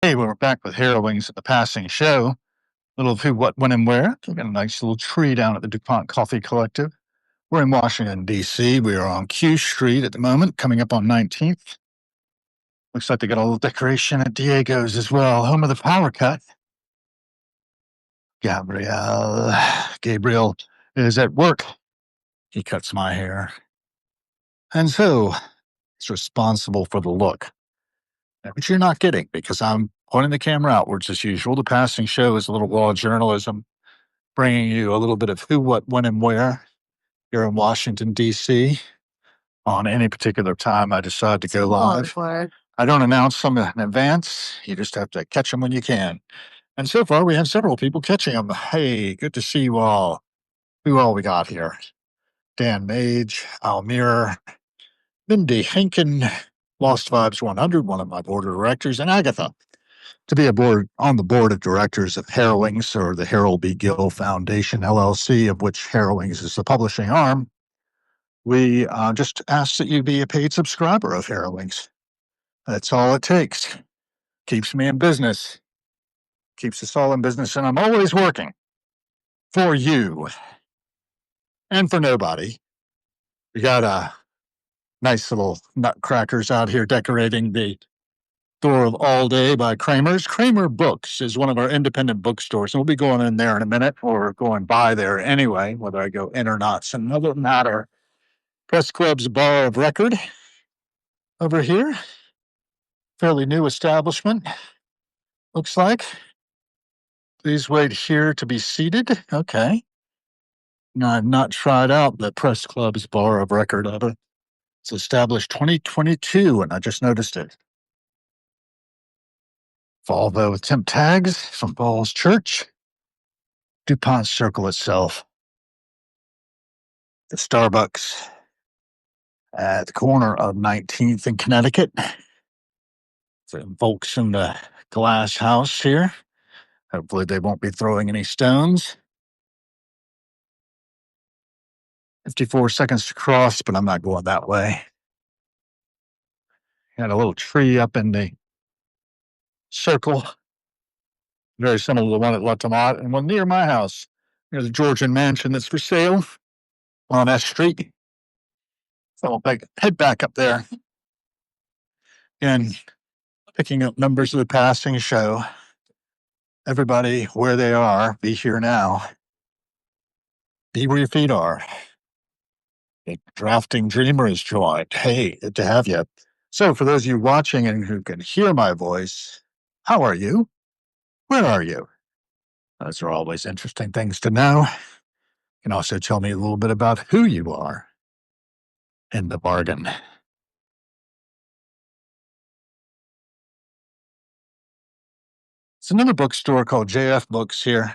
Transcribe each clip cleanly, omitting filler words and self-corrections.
Hey, we're back with Harrowings at the Passing Show. Little who, what, when, and where. We got a nice little tree down at the DuPont Coffee Collective. We're in Washington, D.C. We are on Q Street at the moment, coming up on 19th. Looks like they got a little decoration at Diego's as well, home of the power cut. Gabriel is at work. He cuts my hair. And so he's responsible for the look. Which you're not getting because I'm pointing the camera outwards as usual. The Passing Show is a little raw journalism, bringing you a little bit of who, what, when, and where here in Washington, D.C. on any particular time I decide to go live. I don't announce them in advance. You just have to catch them when you can. And so far, we have several people catching them. Hey, good to see you all. Who all we got here? Dan Mage, Almir, Mindy Henkin, Lost Vibes 100, one of my board of directors, and Agatha. To be on the board of directors of Harrowings, or the Harold B. Gill Foundation, LLC, of which Harrowings is the publishing arm, we just ask that you be a paid subscriber of Harrowings. That's all it takes. Keeps me in business. Keeps us all in business, and I'm always working for you and for nobody. We got nice little nutcrackers out here decorating the Door of All Day by Kramer's. Kramer Books is one of our independent bookstores, and we'll be going in there in a minute, or going by there anyway, whether I go in or not. It's another matter. Press Club's Bar of Record over here. Fairly new establishment, looks like. Please wait here to be seated. Okay. Now, I've not tried out the Press Club's Bar of Record of it. It's established 2022, and I just noticed it. Volvo with temp tags from Paul's Church. DuPont Circle itself. The Starbucks at the corner of 19th and Connecticut. Some folks in the glass house here. Hopefully they won't be throwing any stones. 54 seconds to cross, but I'm not going that way. Got a little tree up in the circle. Very similar to the one at La Tomate, and one near my house. There's a Georgian mansion that's for sale on S Street. So I'll head back up there and picking up members of the Passing Show. Everybody where they are, be here now. Be where your feet are. A drafting dreamer is joined. Hey, good to have you. So for those of you watching and who can hear my voice, how are you? Where are you? Those are always interesting things to know. You can also tell me a little bit about who you are in the bargain. It's another bookstore called JF Books here,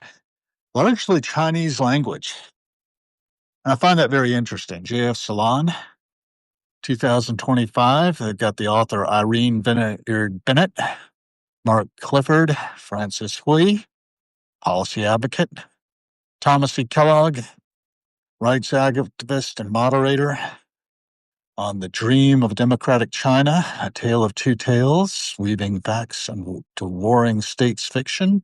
largely Chinese language. And I find that very interesting. JF Salon, 2025. They've got the author Irene Bennett, Mark Clifford, Francis Hui, policy advocate, Thomas E. Kellogg, rights activist and moderator, on the Dream of Democratic China, A Tale of Two Tales, Weaving Facts into Warring States Fiction.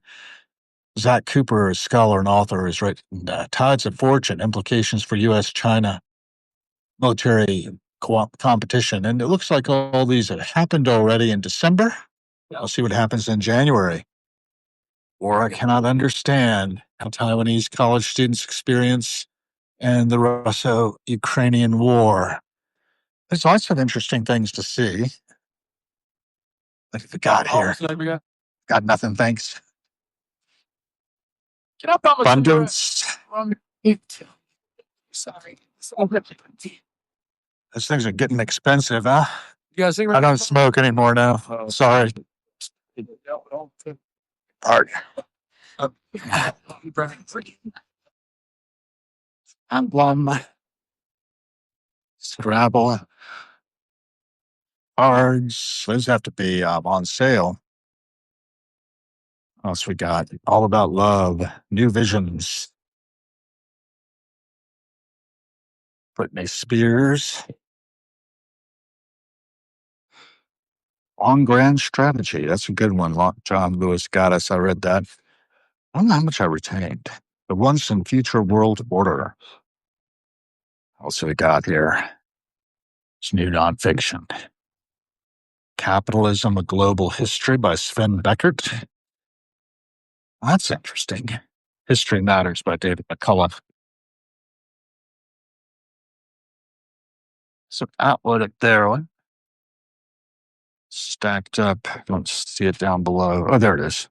Zach Cooper, a scholar and author, has written Tides of Fortune, Implications for U.S.-China Military Competition. And it looks like all these have happened already in December. I'll see what happens in January. Or I cannot understand how Taiwanese college students experience and the Russo-Ukrainian war. There's lots of interesting things to see. What have we got here? Got nothing, thanks. Abundance. Sorry. Those things are getting expensive, huh? I don't smoke anymore now. Oh, sorry. Art. Emblem. Scrabble. Cards. Those have to be on sale. What else we got? All About Love. New Visions. Britney Spears. On Grand Strategy. That's a good one. John Lewis Gaddis. I read that. I don't know how much I retained. The Once and Future World Order. Also, we got here. It's new nonfiction. Capitalism, A Global History by Sven Beckert. That's interesting. History Matters by David McCullough. So outward at there, stacked up. Don't see it down below. Oh, there it is.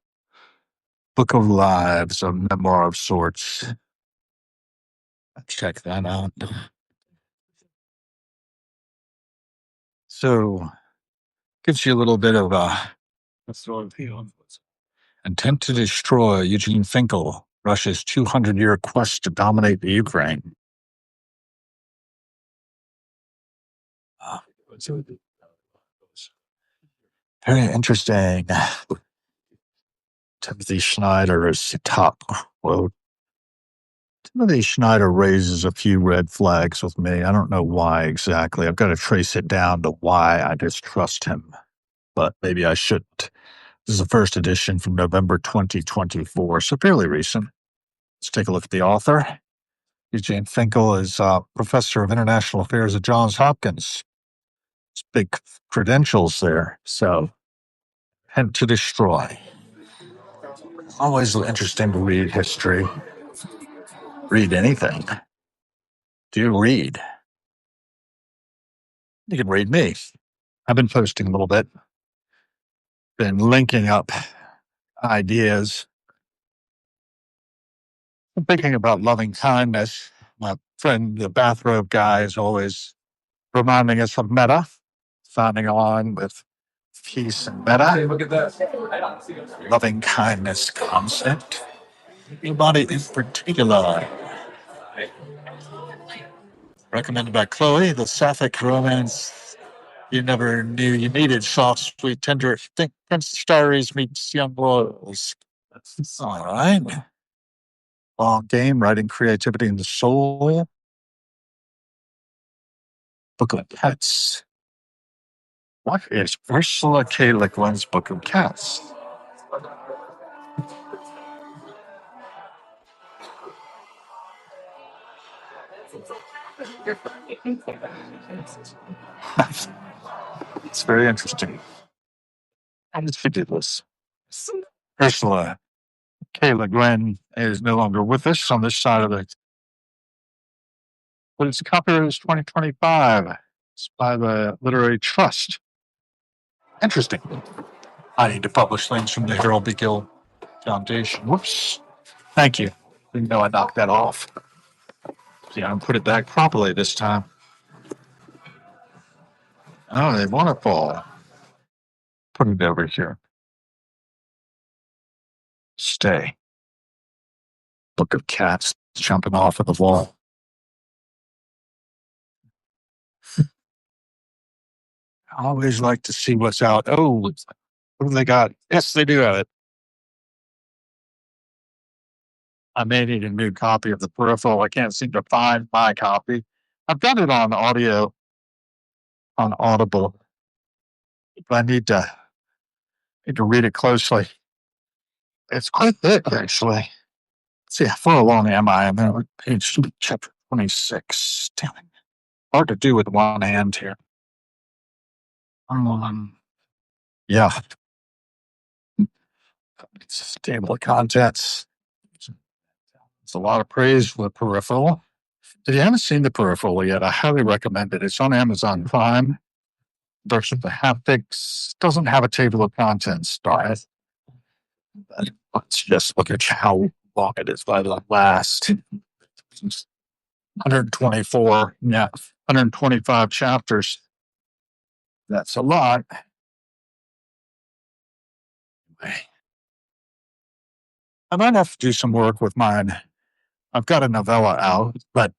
Book of Lives, a memoir of sorts. Check that out. So, gives you a little bit of intent to destroy Eugene Finkel, Russia's 200-year quest to dominate the Ukraine. Very interesting. Timothy Schneider is top quote. Timothy Schneider raises a few red flags with me. I don't know why exactly. I've got to trace it down to why I distrust him, but maybe I shouldn't. This is the first edition from November 2024, so fairly recent. Let's take a look at the author. Eugene Finkel is professor of international affairs at Johns Hopkins. It's big credentials there. So, and to destroy. Always interesting to read history. Read anything. Do you read? You can read me. I've been posting a little bit. Been linking up ideas. I'm thinking about loving kindness. My friend, the bathrobe guy, is always reminding us of meta, signing on with peace and meta. Hey, look at that. Loving kindness concept. Anybody in particular? Recommended by Chloe, the sapphic romance you never knew you needed. Soft, sweet, tender. Think Prince Diaries meets Young Royals. All right. Long game, writing creativity in the soul. Book of Pets. What is Ursula K. Le Guin's Book of Cats? It's very interesting. How did she do this? Ursula K. Le Guin is no longer with us on this side of it. But its copyright is 2025. It's by the Literary Trust. Interesting. I need to publish things from the Harold B. Gill Foundation. Whoops. Thank you. Didn't know I knocked that off. See, I put it back properly this time. Oh, they want to fall. Put it over here. Stay. Book of Cats jumping off of the wall. I always like to see what's out. Oh, what have they got? Yes, they do have it. I may need a new copy of the Peripheral. I can't seem to find my copy. I've got it on audio, on Audible. But I need to read it closely. It's quite thick, actually. Let's see, how far along am I? I'm on page chapter 26. Damn it. Hard to do with one hand here. Yeah. It's table of contents. It's a lot of praise for the Peripheral. If you haven't seen the Peripheral yet, I highly recommend it. It's on Amazon Prime. Version of the haptics doesn't have a table of contents. But let's just look at how long it is by the last 124, 125 chapters. That's a lot. I might have to do some work with mine. I've got a novella out, but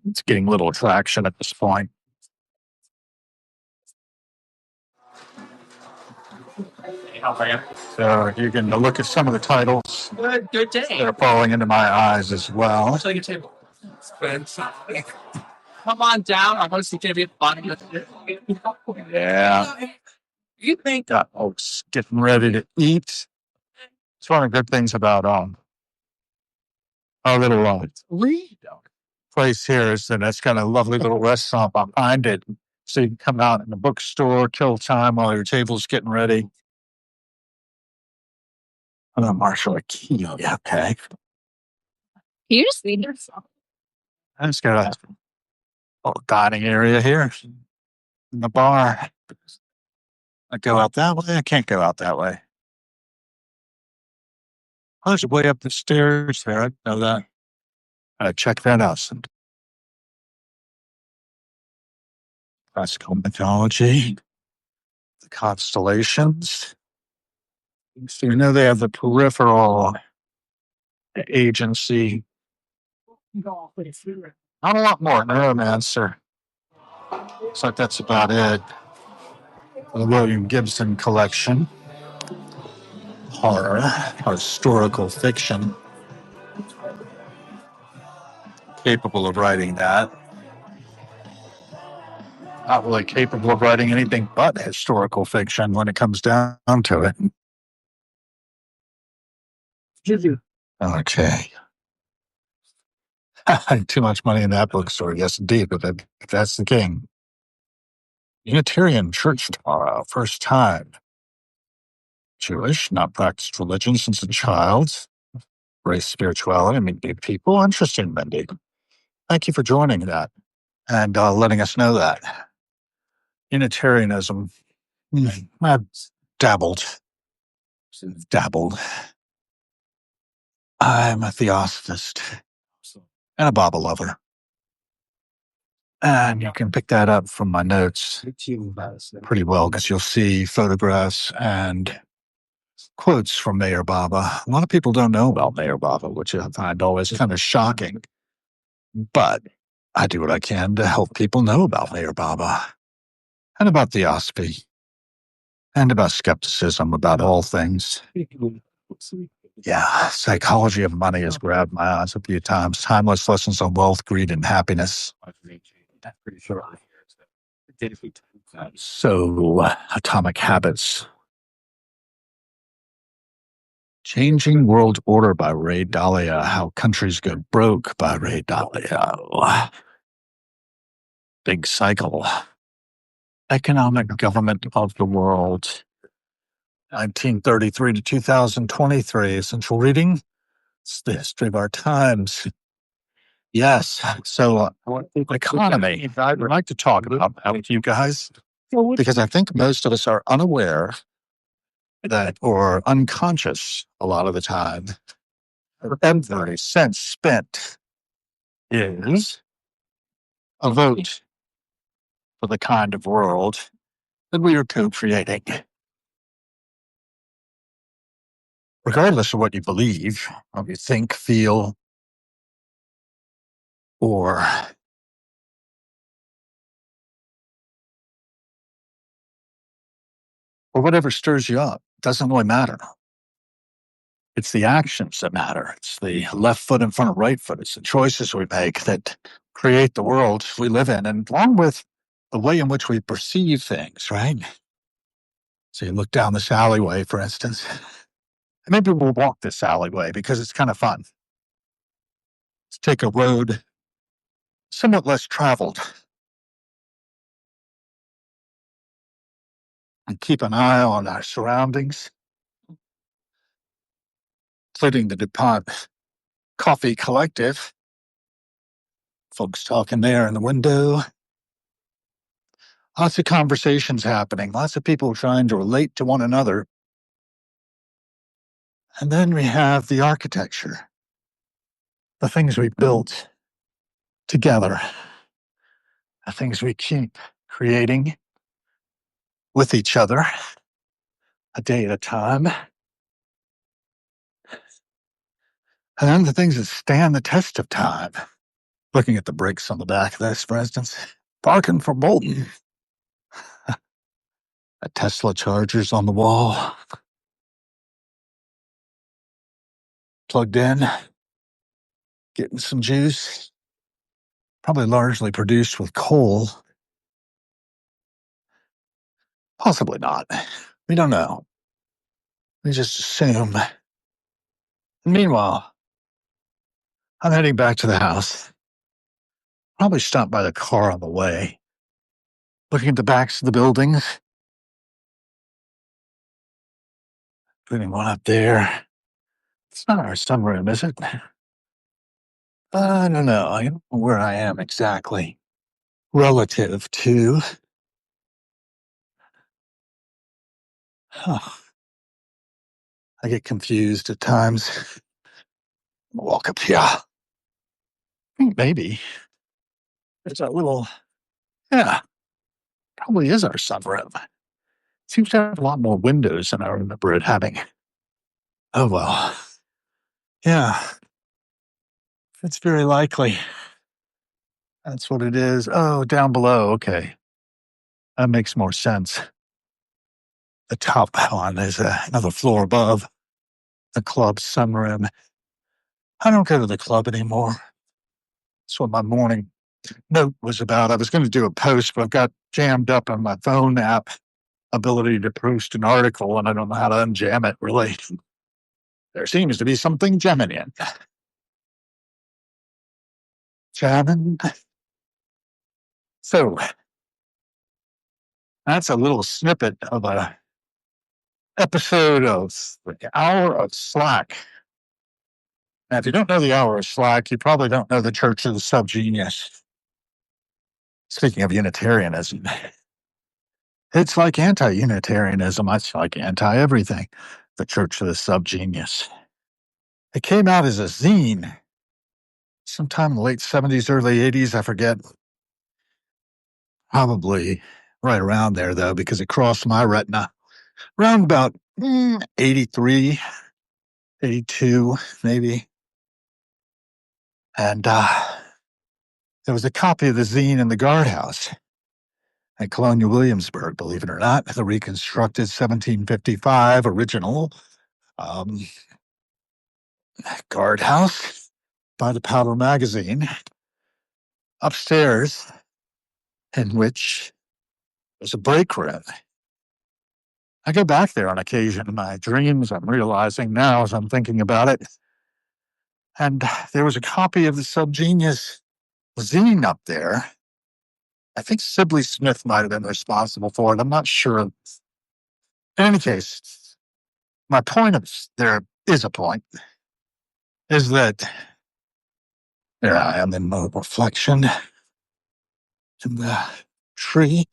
it's getting little traction at this point. So you can look at some of the titles. Good day. They're falling into my eyes as well. I'll take your table. Come on down. Our host is going to be fun. Yeah. You think getting ready to eat. It's one of the good things about our little place here is that it's got a lovely little restaurant behind it. So you can come out in the bookstore, kill time while your table's getting ready. I'm gonna marshal a key. Yeah, okay. You just need yourself. I just got a little dining area here in the bar. I go out that way. I can't go out that way. Oh, there's a way up the stairs there. I didn't know that. Check that out. Some classical mythology, the constellations. So you know they have the peripheral agency. Not a lot more neuromancer. Looks like that's about it. The William Gibson collection. Horror, historical fiction. Capable of writing that. Not really capable of writing anything but historical fiction when it comes down to it. Okay. Too much money in that bookstore. Yes, indeed. But that's the king. Unitarian Church tomorrow. First time. Jewish, not practiced religion since a child. Race spirituality. I mean, big people. Interesting, Mindy. Thank you for joining that and letting us know that. Unitarianism. I've dabbled. Dabbled. I'm a theosophist and a Bible lover. And you can pick that up from my notes pretty well because you'll see photographs and quotes from Mayor Baba. A lot of people don't know about Mayor Baba, which I find always kind of shocking. But I do what I can to help people know about Mayor Baba and about theosophy and about skepticism about all things. Yeah, psychology of money has grabbed my eyes a few times. Timeless lessons on wealth, greed, and happiness. So, atomic habits. Changing World Order by Ray Dalio. How Countries Go Broke by Ray Dalio. Big Cycle. Economic Government of the World. 1933 to 2023. Essential reading. It's the history of our times. Yes. So, economy. I'd like to talk about that with you guys because I think most of us are unaware that, or unconscious a lot of the time, every cent spent is a vote for the kind of world that we are co-creating. Regardless of what you believe, or you think, feel, or whatever stirs you up, doesn't really matter. It's the actions that matter. It's the left foot in front of right foot. It's the choices we make that create the world we live in, and along with the way in which we perceive things, right? So you look down this alleyway, for instance, and maybe we'll walk this alleyway because it's kind of fun. Let's take a road somewhat less traveled and keep an eye on our surroundings, including the DuPont Coffee Collective. Folks talking there in the window. Lots of conversations happening, lots of people trying to relate to one another. And then we have the architecture, the things we built together, the things we keep creating with each other a day at a time. And then the things that stand the test of time. Looking at the bricks on the back of this, for instance, parking for Bolton. A Tesla chargers on the wall. Plugged in, getting some juice. Probably largely produced with coal. Possibly not. We don't know. We just assume. Meanwhile, I'm heading back to the house. Probably stop by the car on the way. Looking at the backs of the buildings. Putting one up there. It's not our sunroom, is it? I don't know. I don't know where I am exactly. Relative to. Huh. I get confused at times. Walk up here. Maybe. There's a little. Yeah, probably is our sunroom. Seems to have a lot more windows than I remember it having. Oh, well. Yeah, it's very likely. That's what it is. Oh, down below. Okay. That makes more sense. The top one is another floor above the club sunroom. I don't go to the club anymore. That's what my morning note was about. I was going to do a post, but I've got jammed up on my phone app ability to post an article, and I don't know how to unjam it, really. There seems to be something jamming in. Jamming. So that's a little snippet of a episode of the Hour of Slack. Now, if you don't know the Hour of Slack, you probably don't know the Church of the Subgenius. Speaking of Unitarianism, it's like anti-Unitarianism. It's like anti-everything. The Church of the Subgenius. It came out as a zine sometime in the late 70s, early 80s. I forget. Probably right around there, though, because it crossed my retina around about 83, 82, maybe. And there was a copy of the zine in the guardhouse at Colonial Williamsburg, believe it or not, the reconstructed 1755 original um, guardhouse by the Powder magazine upstairs, in which was a break room. I go back there on occasion in my dreams. I'm realizing now as I'm thinking about it. And there was a copy of the Subgenius zine up there. I think Sibley Smith might have been responsible for it. I'm not sure. In any case, my point of there is a point, is that there I am in my reflection in the tree,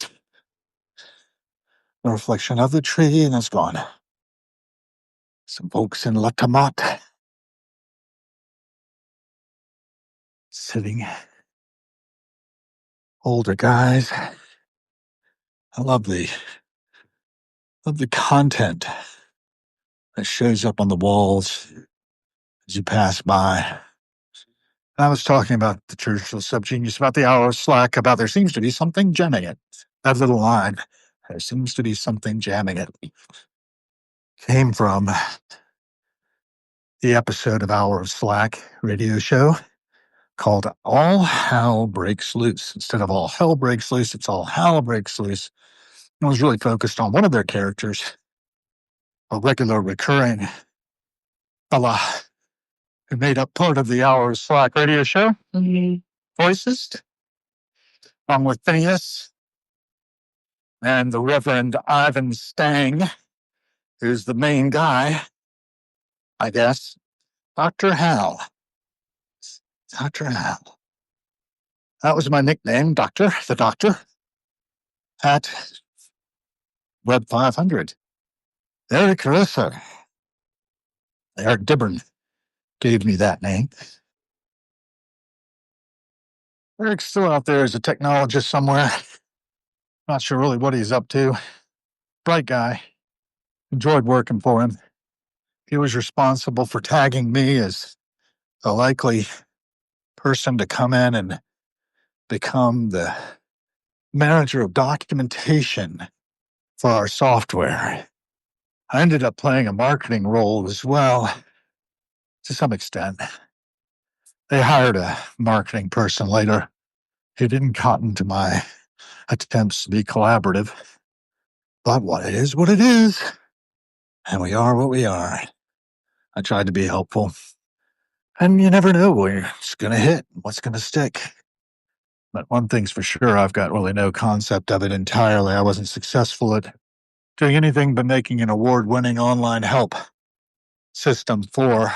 the reflection of the tree, and it's gone. Some folks in La Tamate sitting, older guys. I love the content that shows up on the walls as you pass by. I was talking about the Church of the Subgenius, about the Hour of Slack, about there seems to be something jamming it. That little line, there seems to be something jamming it, came from the episode of Hour of Slack radio show called All Hell Breaks Loose. Instead of All Hell Breaks Loose, it's All Hell Breaks Loose. It was really focused on one of their characters, a regular recurring fella who made up part of the Hour of Slack radio show. Voices, along with Phineas and the Reverend Ivan Stang, who's the main guy, I guess. Dr. Hal. Dr. Hal. That was my nickname, Doctor, the Doctor, at Web 500. Eric Risser, Eric Dibburn, gave me that name. Eric's still out there as a technologist somewhere. Not sure really what he's up to. Bright guy. Enjoyed working for him. He was responsible for tagging me as a likely person to come in and become the manager of documentation for our software. I ended up playing a marketing role as well, to some extent. They hired a marketing person later who didn't cotton to my attempts to be collaborative. But what it is, and we are what we are. I tried to be helpful, and you never know where it's going to hit, what's going to stick. But one thing's for sure, I've got really no concept of it entirely. I wasn't successful at doing anything but making an award-winning online help system for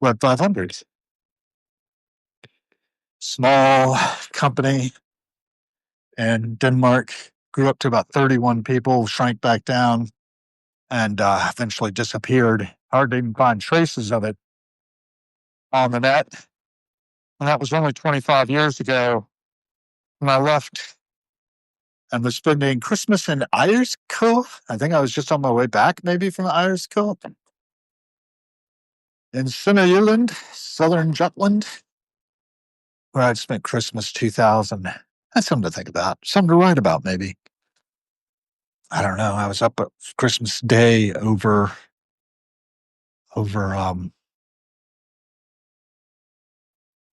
Web 500s. Small company in Denmark, grew up to about 31 people, shrank back down, and eventually disappeared. Hard to even find traces of it on the net. And that was only 25 years ago when I left and was spending Christmas in Ayrshire. I think I was just on my way back, maybe from Ayrshire, in Sunderland, southern Jutland, where I'd spent Christmas 2000. That's something to think about, something to write about, maybe. I don't know. I was up at Christmas Day over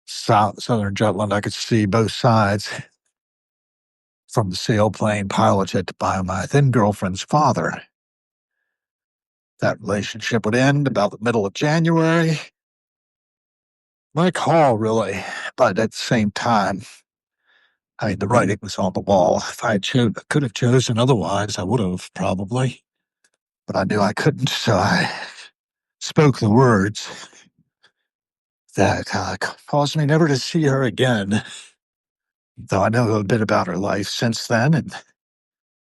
southern Jutland. I could see both sides from the sailplane piloted by my then girlfriend's father. That relationship would end about the middle of January. My call, really, but at the same time, I mean, the writing was on the wall. If I could have chosen otherwise, I would have probably, but I knew I couldn't, so I spoke the words that caused me never to see her again. Though I know a bit about her life since then, and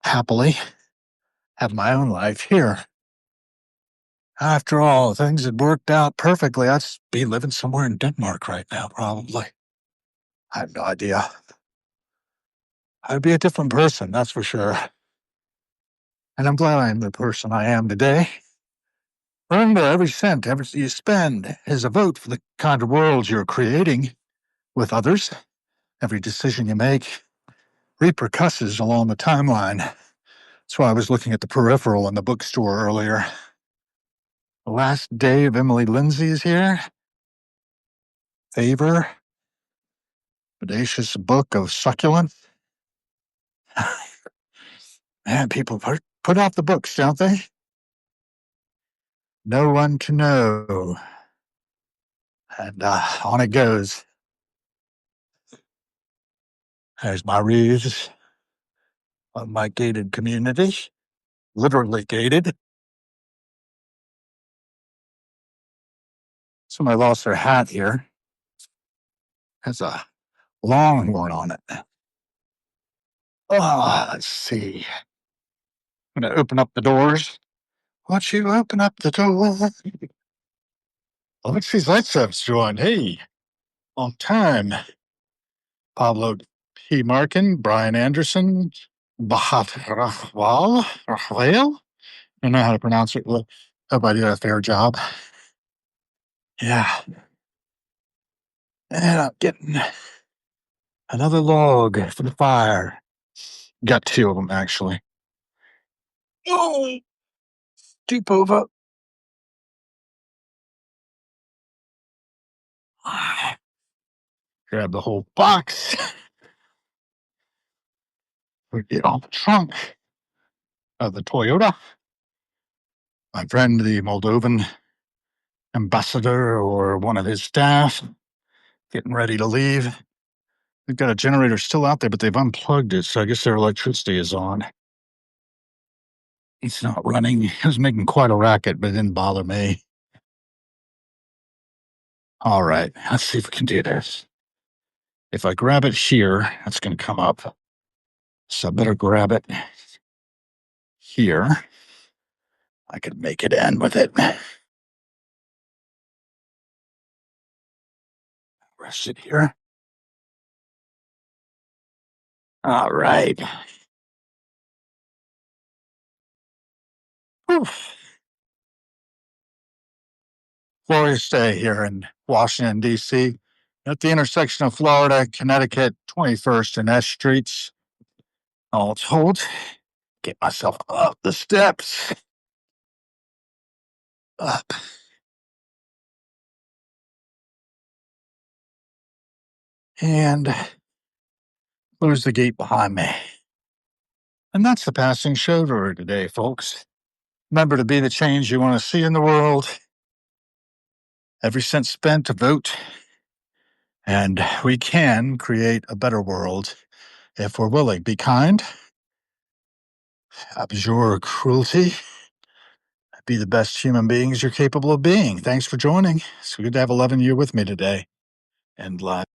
happily have my own life here. After all, things had worked out perfectly. I'd be living somewhere in Denmark right now, probably. I have no idea. I'd be a different person, that's for sure. And I'm glad I am the person I am today. Remember, every cent you spend is a vote for the kind of world you're creating with others. Every decision you make repercusses along the timeline. That's why I was looking at the peripheral in the bookstore earlier. The last day of Emily Lindsay's here. Favor. Audacious Book of Succulent. Man, people put out the books, don't they? No one can know. And on it goes. There's my wreaths on my gated community. Literally gated. Somebody lost their hat here. Has a longhorn on it. Oh, let's see. I'm going to open up the doors. Won't you open up the door? Alexis Zaitsev's joined. Hey, long time. Pablo P. Markin, Brian Anderson, Bahat Rahwal. I don't know how to pronounce it. Hope I did a fair job. Yeah. And I'm getting another log for the fire. Got two of them, actually. Oh, deep over. Grab the whole box. We get on the trunk of the Toyota. My friend, the Moldovan ambassador or one of his staff, getting ready to leave. We've got a generator still out there, but they've unplugged it, so I guess their electricity is on. It's not running. It was making quite a racket, but it didn't bother me. All right, let's see if we can do this. If I grab it here, that's going to come up. So I better grab it here. I could make it in with it. Rest it here. All right. Whew. Glorious day here in Washington, D.C. At the intersection of Florida, Connecticut, 21st and S Streets. All told, get myself up the steps. Up. And close the gate behind me. And that's the passing show today, folks. Remember to be the change you want to see in the world. Every cent spent to vote. And we can create a better world if we're willing. Be kind, abjure cruelty, be the best human beings you're capable of being. Thanks for joining. It's good to have 11 you with me today. And live.